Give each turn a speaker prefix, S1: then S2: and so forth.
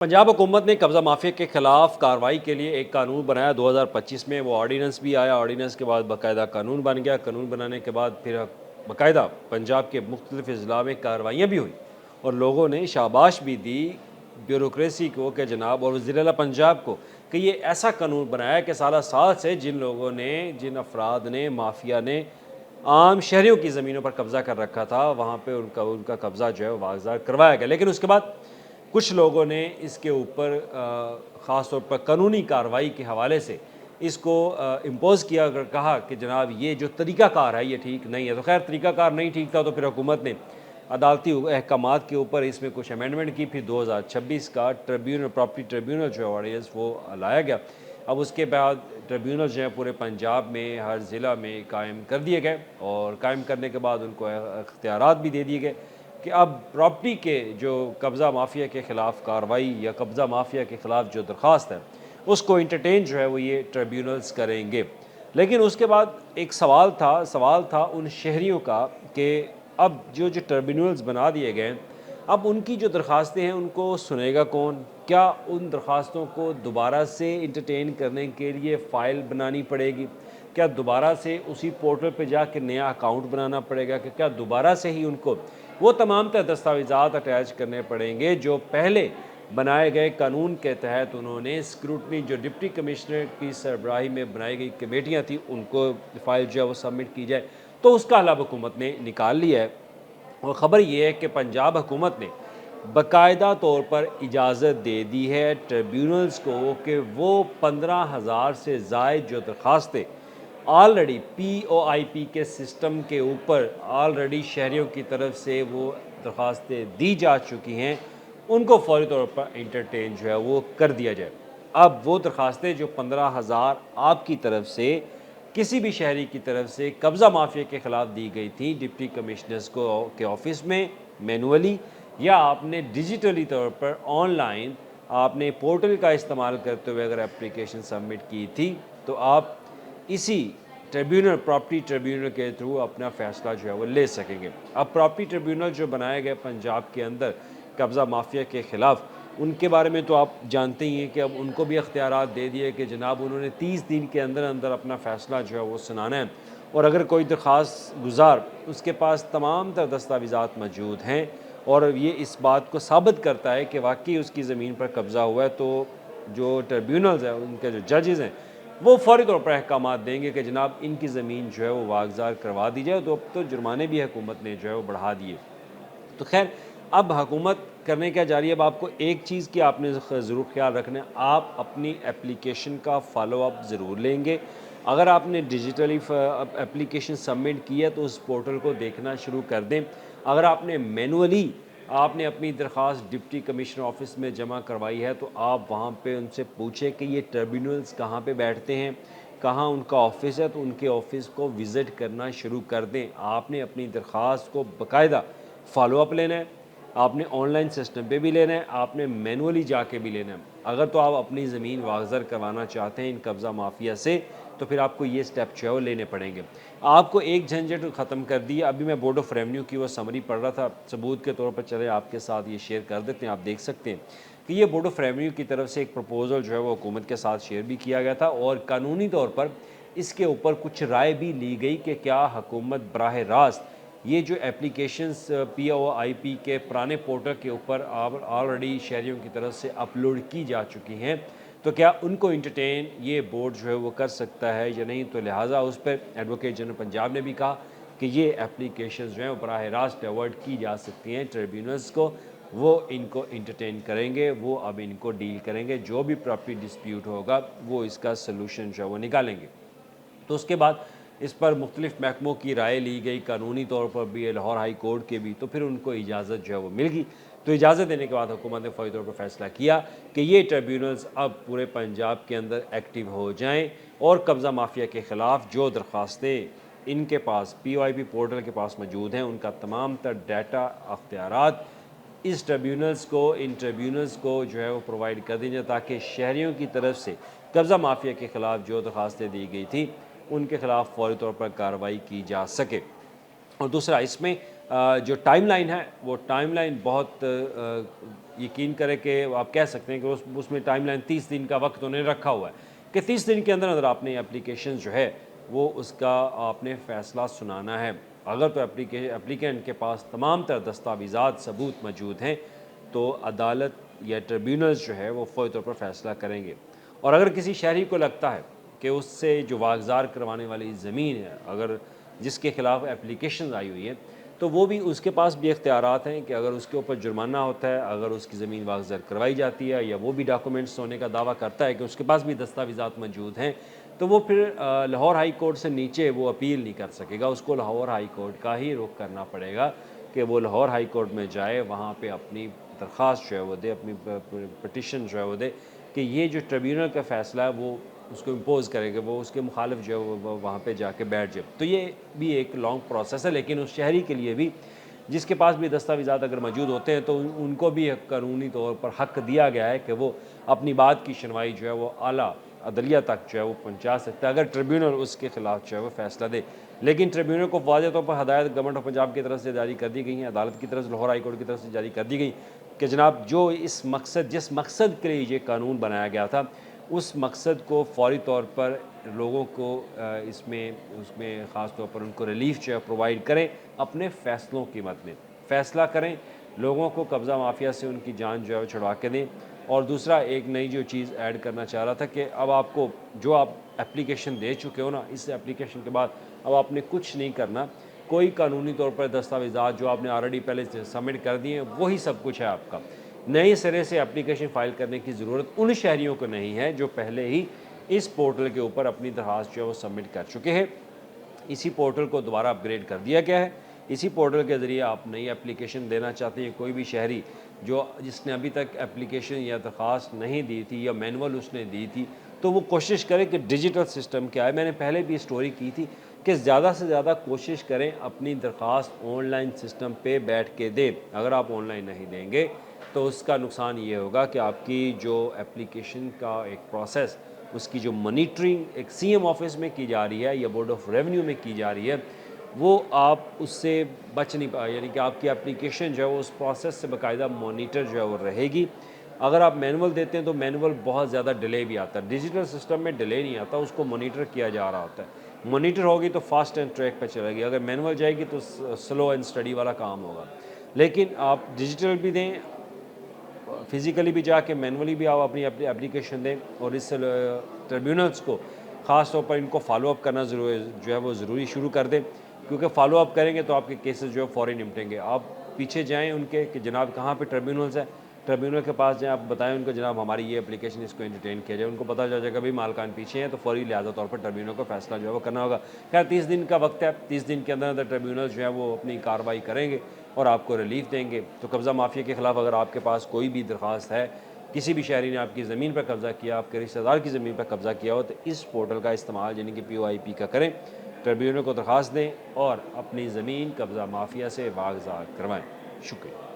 S1: पंजाब हुकूमत ने कब्ज़ा माफिया के ख़िलाफ़ कार्रवाई के लिए एक कानून बनाया 2025 में। वो ऑर्डीनेंस भी आया, ऑर्डीनेंस के बाद बाकायदा कानून बन गया। कानून बनाने के बाद फिर बाकायदा पंजाब के मुख्तलिफ़ अजला में कार्रवाइयाँ भी हुई और लोगों ने शाबाश भी दी ब्यूरोक्रेसी को कि जनाब और वज़ीर आला पंजाब को कि ये ऐसा कानून बनाया कि साला साल से जिन लोगों ने, जिन अफराद ने, माफिया ने आम शहरियों की ज़मीनों पर कब्ज़ा कर रखा था, वहाँ पे उनका कब्ज़ा जो है वागज़ार करवाया गया। लेकिन उसके बाद कुछ लोगों ने इसके ऊपर ख़ास तौर पर कानूनी कार्रवाई के हवाले से इसको इम्पोज़ किया, अगर कहा कि जनाब ये जो तरीक़ाकार है ये ठीक नहीं है। तो खैर तरीक़ाकार नहीं ठीक था तो फिर हुकूमत ने अदालती अहकामात के ऊपर इसमें कुछ अमेंडमेंट की। फिर 2026 का ट्रिब्यूनल, प्रॉपर्टी ट्रिब्यूनल जो है ऑर्डिनेंस वो लाया गया। अब उसके बाद ट्रिब्यूनल जो है पूरे पंजाब में हर ज़िला में कायम कर दिए गए और कायम करने के बाद उनको इख्तियारात भी दे दिए गए कि अब प्रॉपर्टी के जो कब्ज़ा माफिया के ख़िलाफ़ कार्रवाई या कब्ज़ा माफिया के ख़िलाफ़ जो दरख्वास्त है उसको इंटरटेन जो है वो ये ट्रिब्यूनल्स करेंगे। लेकिन उसके बाद एक सवाल था उन शहरियों का कि अब जो ट्रिब्यूनल्स बना दिए गए, अब उनकी जो दरख्वास्तें हैं उनको सुनेगा कौन? क्या उन दरख्वास्तों को दोबारा से इंटरटेन करने के लिए फ़ाइल बनानी पड़ेगी? क्या दोबारा से उसी पोर्टल पे जाके नया अकाउंट बनाना पड़ेगा? कि क्या दोबारा से ही उनको वो तमाम तर दस्तावेज़ात अटैच करने पड़ेंगे जो पहले बनाए गए कानून के तहत उन्होंने स्क्रूटनी, जो डिप्टी कमिश्नर की सरबराही में बनाई गई कमेटियाँ थी, उनको फ़ाइल जो है वो सबमिट की जाए। तो उसका हल अब हुकूमत ने निकाल लिया है और ख़बर ये है कि पंजाब हुकूमत ने बाकायदा तौर पर इजाज़त दे दी है ट्रिब्यूनल्स को कि वो 15,000 से ज़ायद जो दरख्वास्तें ऑलरेडी POIP के सिस्टम के ऊपर ऑलरेडी शहरियों की तरफ से वो दरख्वास्तें दी जा चुकी हैं, उनको फ़ौरी तौर पर इंटरटेन जो है वो कर दिया जाए। अब वो दरख्वास्तें जो 15,000 आपकी तरफ से किसी भी शहरी की तरफ से कब्ज़ा माफिया के ख़िलाफ़ दी गई थी डिप्टी कमिश्नर्स को के ऑफ़िस में मैनुअली, या आपने डिजिटली तौर पर ऑनलाइन आपने पोर्टल का इस्तेमाल करते हुए अगर एप्लीकेशन सबमिट की थी, तो आप इसी ट्रिब्यूनल, प्रॉपर्टी ट्रिब्यूनल के थ्रू अपना फ़ैसला जो है वो ले सकेंगे। अब प्रॉपर्टी ट्रिब्यूनल जो बनाए गए पंजाब के अंदर कब्ज़ा माफिया के ख़िलाफ़, उनके बारे में तो आप जानते ही हैं कि अब उनको भी इख्तियारात दे दिए कि जनाब उन्होंने 30 दिन के अंदर अंदर अपना फ़ैसला जो है वो सुनाना है और अगर कोई दरख्वास्त गुज़ार उसके पास तमाम तर दस्तावेज़ात मौजूद हैं और ये इस बात को साबित करता है कि वाकई उसकी ज़मीन पर कब्ज़ा हुआ है, तो जो ट्रिब्यूनल्स हैं, उनके जो जजेज़ हैं, वो फ़ौरी तौर पर अहकामात देंगे कि जनाब इनकी ज़मीन जो है वो वागज़ार करवा दी जाए। तो अब तो जुर्माने भी हुकूमत ने जो है वो बढ़ा दिए। तो खैर अब हुकूमत करने क्या जा रही है, अब आपको एक चीज़ की आपने ज़रूर ख्याल रखना है, आप अपनी एप्लीकेशन का फ़ॉलो अप ज़रूर लेंगे। अगर आपने डिजिटली एप्लीकेशन सबमिट की है तो उस पोर्टल को देखना शुरू कर दें। अगर आपने मैनुअली आपने अपनी दरख्वास्त डिप्टी कमिश्नर ऑफिस में जमा करवाई है तो आप वहाँ पे उनसे पूछें कि ये ट्रिब्यूनल्स कहाँ पे बैठते हैं, कहाँ उनका ऑफिस है, तो उनके ऑफिस को विज़िट करना शुरू कर दें। आपने अपनी दरख्वास्त को बाकायदा फ़ॉलो अप लेना है, आपने ऑनलाइन सिस्टम पे भी लेना है, आपने मैनुअली जाके भी लेना है। अगर तो आप अपनी ज़मीन वागज़र करवाना चाहते हैं इन कब्ज़ा माफिया से, तो फिर आपको ये स्टेप जो है वो लेने पड़ेंगे। आपको एक झंझट ख़त्म कर दी। अभी मैं बोर्ड ऑफ़ रेवेन्यू की वो समरी पढ़ रहा था, सबूत के तौर पर चले आपके साथ ये शेयर कर देते हैं। आप देख सकते हैं कि ये बोर्ड ऑफ़ रेवेन्यू की तरफ से एक प्रपोज़ल जो है वो हुकूमत के साथ शेयर भी किया गया था और कानूनी तौर पर इसके ऊपर कुछ राय भी ली गई कि क्या हुकूमत बराह रास्त ये जो एप्लीकेशंस POIP के पुराने पोर्टल के ऊपर ऑलरेडी शहरियों की तरफ से अपलोड की जा चुकी हैं, तो क्या उनको इंटरटेन ये बोर्ड जो है वो कर सकता है या नहीं। तो लिहाजा उस पर एडवोकेट जनरल पंजाब ने भी कहा कि ये एप्लीकेशंस जो हैं वो बराह रास्त अवॉइड की जा सकती हैं। ट्रिब्यूनल्स को वो इनको इंटरटेन करेंगे, वो अब इनको डील करेंगे, जो भी प्रॉपर्टी डिस्प्यूट होगा वो इसका सलूशन जो है वो निकालेंगे। तो उसके बाद इस पर मुख्तलिफ महकमों की राय ली गई, कानूनी तौर पर भी लाहौर हाई कोर्ट के भी, तो फिर उनको इजाज़त जो है वो मिल गई। तो इजाज़त देने के बाद हुकूमत ने फ़ौरी तौर पर फ़ैसला किया कि ये ट्रिब्यूनल्स अब पूरे पंजाब के अंदर एक्टिव हो जाएँ और कब्ज़ा माफिया के ख़िलाफ़ जो दरख्वास्तें इनके पास POIP पोर्टल के पास मौजूद हैं, उनका तमाम तर डाटा अख्तियारात इस ट्रिब्यूनल्स को, इन ट्रिब्यूनल्स को जो है वो प्रोवाइड कर दी जाए ताकि शहरियों की तरफ से कब्ज़ा माफिया के ख़िलाफ़ जो दरख्वास्तें दी गई थी उनके ख़िलाफ़ फ़ौरी तौर पर कार्रवाई की जा सके। और दूसरा इसमें जो टाइमलाइन है वो टाइमलाइन बहुत یقین کریں کہ آپ کہہ سکتے ہیں کہ اس میں ٹائم لائن 30 دن کا وقت انہوں نے رکھا ہوا ہے کہ 30 دن کے اندر آپ نے اپلیکیشن جو ہے وہ اس کا آپ نے فیصلہ سنانا ہے۔ اگر تو اپلیکینٹ کے پاس تمام تر دستاویزات ثبوت موجود ہیں تو عدالت یا ٹریبیونلز جو ہے وہ فوری طور پر فیصلہ کریں گے۔ اور اگر کسی شہری کو لگتا ہے کہ اس سے جو واگزار کروانے والی زمین ہے، اگر جس کے خلاف اپلیکیشن آئی ہوئی ہے، تو وہ بھی اس کے پاس بھی اختیارات ہیں کہ اگر اس کے اوپر جرمانہ ہوتا ہے، اگر اس کی زمین واگزار کروائی جاتی ہے یا وہ بھی ڈاکومنٹس ہونے کا دعویٰ کرتا ہے کہ اس کے پاس بھی دستاویزات موجود ہیں، تو وہ پھر لاہور ہائی کورٹ سے نیچے وہ اپیل نہیں کر سکے گا، اس کو لاہور ہائی کورٹ کا ہی رخ کرنا پڑے گا کہ وہ لاہور ہائی کورٹ میں جائے، وہاں پہ اپنی درخواست جو ہے وہ دے، اپنی پٹیشن جو ہے وہ دے کہ یہ جو ٹریبیونل کا فیصلہ ہے وہ اس کو امپوز کرے گا، وہ اس کے مخالف جو ہے وہ وہاں پہ جا کے بیٹھ جائے۔ تو یہ بھی ایک لانگ پروسیس ہے، لیکن اس شہری کے لیے بھی جس کے پاس بھی دستاویزات اگر موجود ہوتے ہیں تو ان کو بھی قانونی طور پر حق دیا گیا ہے کہ وہ اپنی بات کی سنوائی جو ہے وہ اعلیٰ عدلیہ تک جو ہے وہ پہنچا سکتا ہے اگر ٹریبیونل اس کے خلاف جو ہے وہ فیصلہ دے۔ لیکن ٹریبیونل کو واضح طور پر ہدایت گورنمنٹ آف پنجاب کی طرف سے جاری کر دی گئی ہیں، عدالت کی طرف سے، لاہور ہائی کورٹ کی طرف سے جاری کر دی گئی کہ جناب جو جس مقصد کے لیے یہ قانون بنایا گیا تھا، اس مقصد کو فوری طور پر لوگوں کو اس میں خاص طور پر ان کو ریلیف جو ہے پرووائڈ کریں، اپنے فیصلوں کی مد میں فیصلہ کریں، لوگوں کو قبضہ مافیا سے ان کی جان جو ہے وہ چھڑوا کے دیں۔ اور دوسرا ایک نئی جو چیز ایڈ کرنا چاہ رہا تھا کہ اب آپ کو جو آپ اپلیکیشن دے چکے ہو نا، اس اپلیکیشن کے بعد اب آپ نے کچھ نہیں کرنا، کوئی قانونی طور پر دستاویزات جو آپ نے آلریڈی پہلے سبمٹ کر دیے ہیں وہی سب کچھ ہے آپ کا، نئے سرے سے اپلیکیشن فائل کرنے کی ضرورت ان شہریوں کو نہیں ہے جو پہلے ہی اس پورٹل کے اوپر اپنی درخواست جو ہے وہ سبمٹ کر چکے ہیں۔ اسی پورٹل کو دوبارہ اپ گریڈ کر دیا گیا ہے، اسی پورٹل کے ذریعے آپ نئی اپلیکیشن دینا چاہتے ہیں، کوئی بھی شہری جس نے ابھی تک اپلیکیشن یا درخواست نہیں دی تھی یا مینول اس نے دی تھی، تو وہ کوشش کریں کہ ڈیجیٹل سسٹم کیا ہے، میں نے پہلے بھی اسٹوری کی تھی کہ زیادہ سے زیادہ کوشش کریں اپنی درخواست آن لائن سسٹم پہ بیٹھ کے دیں۔ اگر آپ آن لائن نہیں دیں گے تو اس کا نقصان یہ ہوگا کہ آپ کی جو اپلیکیشن کا ایک پروسیس، اس کی جو مانیٹرنگ ایک سی ایم آفس میں کی جا رہی ہے یا بورڈ آف ریونیو میں کی جا رہی ہے، وہ آپ اس سے بچ نہیں پائے، یعنی کہ آپ کی اپلیکیشن جو ہے وہ اس پروسیس سے باقاعدہ مانیٹر جو ہے وہ رہے گی۔ اگر آپ مینول دیتے ہیں تو مینول بہت زیادہ ڈیلے بھی آتا ہے، ڈیجیٹل سسٹم میں ڈیلے نہیں آتا، اس کو مانیٹر کیا جا رہا ہوتا ہے، مانیٹر ہوگی تو فاسٹ اینڈ ٹریک پہ چلے گی، اگر مینول جائے گی تو سلو اینڈ اسٹڈی والا کام ہوگا۔ لیکن آپ ڈیجیٹل بھی دیں، فزیکلی بھی جا کے مینولی بھی آپ اپنی اپلیکیشن دیں، اور اس سے ٹریبیونلز کو خاص طور پر ان کو فالو اپ کرنا جو ہے وہ ضروری شروع کر دیں، کیونکہ فالو اپ کریں گے تو آپ کے کیسز جو ہے فوری نمٹیں گے۔ آپ پیچھے جائیں ان کے کہ جناب کہاں پہ ٹریبیونلز ہیں، ٹریبیونل کے پاس جائیں، آپ بتائیں ان کو جناب ہماری یہ اپلیکیشن، اس کو انٹرٹین کیا جائے، ان کو پتہ چل جائے گا بھائی مالکان پیچھے ہیں تو فوری لہٰذا طور پر ٹریبیونل کو فیصلہ جو ہے وہ کرنا ہوگا۔ خیر 30 دن کا وقت ہے، 30 دن کے اندر ٹریبیونل جو ہے وہ اپنی کارروائی کریں گے اور آپ کو ریلیف دیں گے۔ تو قبضہ مافیا کے خلاف اگر آپ کے پاس کوئی بھی درخواست ہے، کسی بھی شہری نے آپ کی زمین پر قبضہ کیا، آپ کے رشتہ دار کی زمین پر قبضہ کیا ہو، تو اس پورٹل کا استعمال یعنی کہ POIP کا کریں، ٹریبیونل کو درخواست دیں اور اپنی زمین قبضہ مافیا سے واگزار کروائیں۔ شکریہ۔